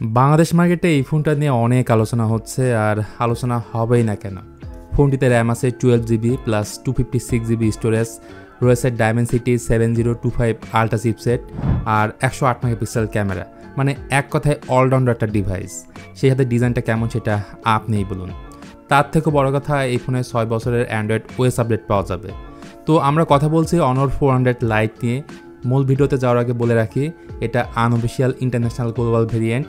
বাংলাদেশ মার্কেটে এই ফোনটা নিয়ে অনেক আলোচনা হচ্ছে, আর আলোচনা হবেই না কেন। ফোনটিতে র্যাম আছে 12GB প্লাস 256GB স্টোরেজ, রয়েছে ডায়মেনসিটি 7025 আল্ট্রা চিপসেট আর 108 মেগাপিক্সেল ক্যামেরা। মানে এক কথায় অলরাউন্ডার একটা ডিভাইস। সেই সাথে ডিজাইনটা কেমন সেটা আপনিই বলুন। তার থেকে বড় কথা, এই ফোনে 6 বছরের অ্যান্ড্রয়েড ওএস আপডেট পাওয়া যাবে। তো আমরা কথা বলছি Honor 400 লাইট নিয়ে। মূল ভিডিওতে যাওয়ার আগে বলে রাখি, এটা আনঅফিসিয়াল ইন্টারন্যাশনাল গ্লোবাল ভেরিয়েন্ট।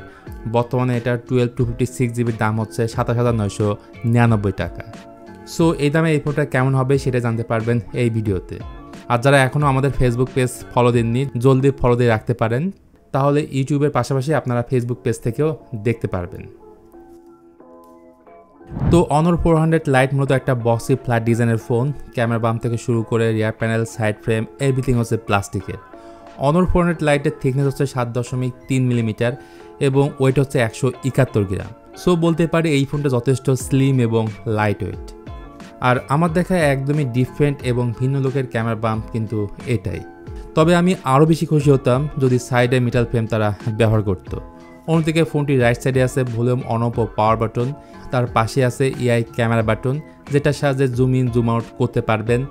বর্তমানে এটার 12/256GB দাম হচ্ছে 27,999 টাকা। সো এই দামে এই ফোনটা কেমন হবে সেটা জানতে পারবেন এই ভিডিওতে। আর যারা এখনও আমাদের ফেসবুক পেজ ফলো দেননি, জলদি ফলো দিয়ে রাখতে পারেন, তাহলে ইউটিউবের পাশাপাশি আপনারা ফেসবুক পেজ থেকেও দেখতে পারবেন। তো Honor 400 লাইট মূলত একটা বক্সি ফ্ল্যাট ডিজাইনের ফোন। ক্যামেরা বাম থেকে শুরু করে রিয়ার প্যানেল, সাইড ফ্রেম, এভরিথিং হচ্ছে প্লাস্টিকের। Honor 400 লাইটের থিকনেস হচ্ছে 7.3 মিলিমিটার এবং ওয়েট হচ্ছে 171 গ্রাম। সো বলতে পারি এই ফোনটা যথেষ্ট স্লিম এবং লাইট ওয়েট। আর আমার দেখা একদমই ডিফারেন্ট এবং ভিন্ন লোকের ক্যামেরা বাম্প কিন্তু এটাই। তবে আমি আরও বেশি খুশি হতাম যদি সাইডে মেটাল ফ্রেম তারা ব্যবহার করত। অন্যদিকে ফোনটির রাইট সাইডে আছে ভলিউম অন অফ ও পাওয়ার বাটন, তার পাশে আছে এআই ক্যামেরা বাটন, যেটার সাহায্যে জুম ইন জুম আউট করতে পারবেন।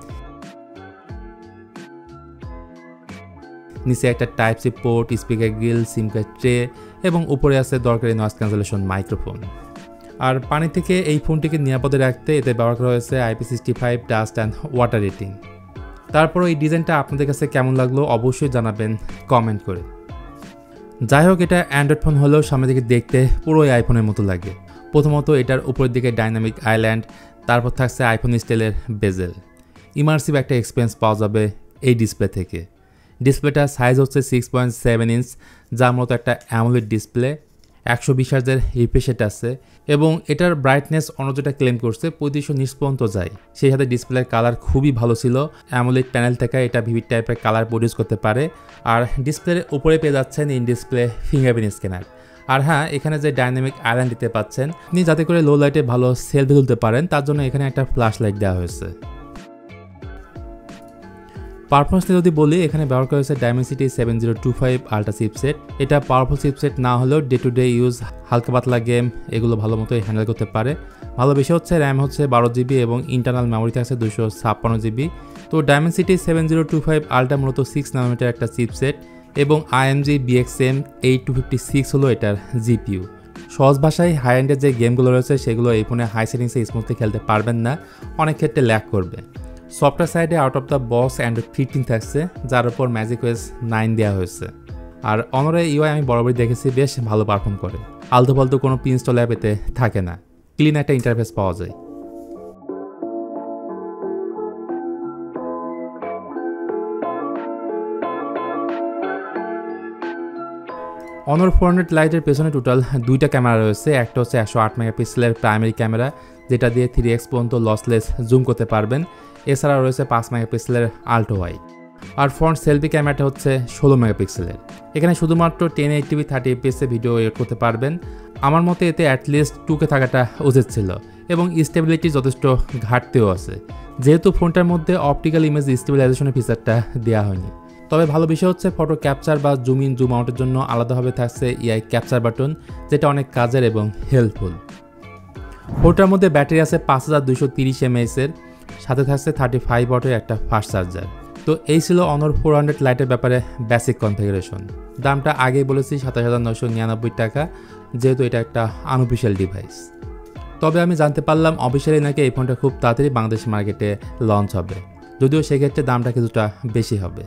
নিচে একটা type C port, speaker grill, SIM card tray এবং উপরে আছে দরকারি নয়েজ ক্যান্সেলেশন মাইক্রোফোন। আর পানি থেকে এই ফোনটিকে নিরাপদে রাখতে এতে ব্যবহার করা হয়েছে IP65 dust and water rating. তারপর এই ডিজাইনটা আপনাদের কাছে কেমন লাগলো অবশ্যই জানাবেন কমেন্ট করে। যাই হোক, এটা অ্যান্ড্রয়েড ফোন হলেও সামনে থেকে দেখতে পুরোই আইফোনের মতো লাগে। প্রথমত এটার উপরের দিকে ডাইনামিক আইল্যান্ড, তারপর থাকছে আইফোন স্টাইলের বেজেল। ইমার্সিভ একটা এক্সপিরিয়েন্স পাওয়া যাবে এই ডিসপ্লে থেকে। ডিসপ্লেটার সাইজ হচ্ছে 6.7 ইঞ্চ, যার মতো একটা অ্যামোলেড ডিসপ্লে। 120 হার্জের রিফ্রেশ রেট আছে এবং এটার ব্রাইটনেস অন্য যেটা ক্লেম করছে 3519 পর্যন্ত যায়। সেই সাথে ডিসপ্লের কালার খুবই ভালো ছিল। অ্যামোলেড প্যানেল থেকে এটা ভিভিড টাইপের কালার প্রডিউস করতে পারে। আর ডিসপ্লের উপরে পেয়ে যাচ্ছেন ইন ডিসপ্লে ফিঙ্গারপ্রিন্ট স্ক্যানার। আর হ্যাঁ, এখানে যে ডাইনামিক আইল্যান্ড দিতে পাচ্ছেন আপনি, যাতে করে লো লাইটে ভালো সেলফি তুলতে পারেন, তার জন্য এখানে একটা ফ্ল্যাশ লাইট দেওয়া হয়েছে। পারফরমেন্স নিয়ে যদি বলি, এখানে ব্যবহার করা হয়েছে ডায়মেনসিটি 7025 আল্ট্রা চিপসেট। এটা পাওয়ারফুল চিপসেট না হলেও ডে টু ডে ইউজ, হালকা পাতলা গেম এগুলো ভালো মতোই হ্যান্ডেল করতে পারে। ভালো বেশি হচ্ছে র্যাম হচ্ছে 12GB এবং ইন্টারনাল মেমোরি থাকছে 256GB। তো ডায়মেনসিটি 7025 আল্ট্রা মূলত 6 নানোমিটার একটা চিপসেট এবং AMD BXM 8256 হলো এটার জিপিইউ। সহজ ভাষায় হাই এন্ডের যে গেমগুলো রয়েছে সেগুলো এই ফোনে হাই সেটিংসে স্মুথলি খেলতে পারবেন না, অনেক ক্ষেত্রে ল্যাগ করবে। সফটওয়্যার সাইডে out of the box Android 15 থাকছে, যার উপর ম্যাজিকওয়েস 9 দেওয়া হয়েছে। আর অনরের ইউআই আমি বরাবরই দেখেছি বেশ ভালো পারফর্ম করে। আলতু ফালতু কোনো প্রিইনস্টল অ্যাপ এতে থাকে না, ক্লিন একটা ইন্টারফেস পাওয়া যায়। Honor 400 লাইটের পেছনে টোটাল 2টা ক্যামেরা রয়েছে। একটা হচ্ছে 108 মেগাপিক্সেলের প্রাইমারি ক্যামেরা, যেটা দিয়ে 3x পর্যন্ত লসলেস জুম করতে পারবেন। এছাড়া রয়েছে 5 মেগাপিক্সেলের আল্ট্রা ওয়াইড। আর ফ্রন্ট সেলফি ক্যামেরাটা হচ্ছে 16 মেগাপিক্সেলের। এখানে শুধুমাত্র 1080p 30fps ভিডিও এডিট করতে পারবেন। আমার মতে এতে অ্যাটলিস্ট 2K থাকাটা উচিত ছিল এবং স্টেবিলিটি যথেষ্ট ঘাটতিও আছে, যেহেতু ফোনটার মধ্যে অপটিক্যাল ইমেজ স্টেবিলাইজেশনের ফিচারটা দেওয়া হয়নি। তবে ভালো বিষয় হচ্ছে ফটো ক্যাপচার বা জুম ইন জুম আউটের জন্য আলাদাভাবে থাকছে এআই ক্যাপচার বাটন, যেটা অনেক কাজের এবং হেল্পফুল। ফোনটার মধ্যে ব্যাটারি আছে 5230 mAh এর, সাথে থাকছে 35 ওয়াটের একটা ফাস্ট চার্জার। তো এই ছিল Honor 400 লাইটের ব্যাপারে বেসিক কনফিগারেশন। দামটা আগেই বলেছি 27,999 টাকা, যেহেতু এটা একটা আনঅফিসিয়াল ডিভাইস। তবে আমি জানতে পারলাম অফিসিয়ালি নাকি এই ফোনটা খুব তাড়াতাড়ি বাংলাদেশ মার্কেটে লঞ্চ হবে, যদিও সেক্ষেত্রে দামটা কিছুটা বেশি হবে।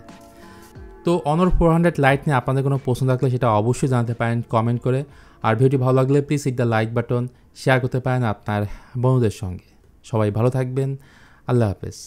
তো Honor 400 লাইট নিয়ে আপনাদের কোনো প্রশ্ন থাকলে সেটা অবশ্যই জানাতে পারেন কমেন্ট করে। আর ভিডিওটি ভালো লাগলে please hit the like button, share করতে পারেন আপনার বন্ধুদের সঙ্গে। সবাই ভালো থাকবেন, আল্লাহ হাফেজ।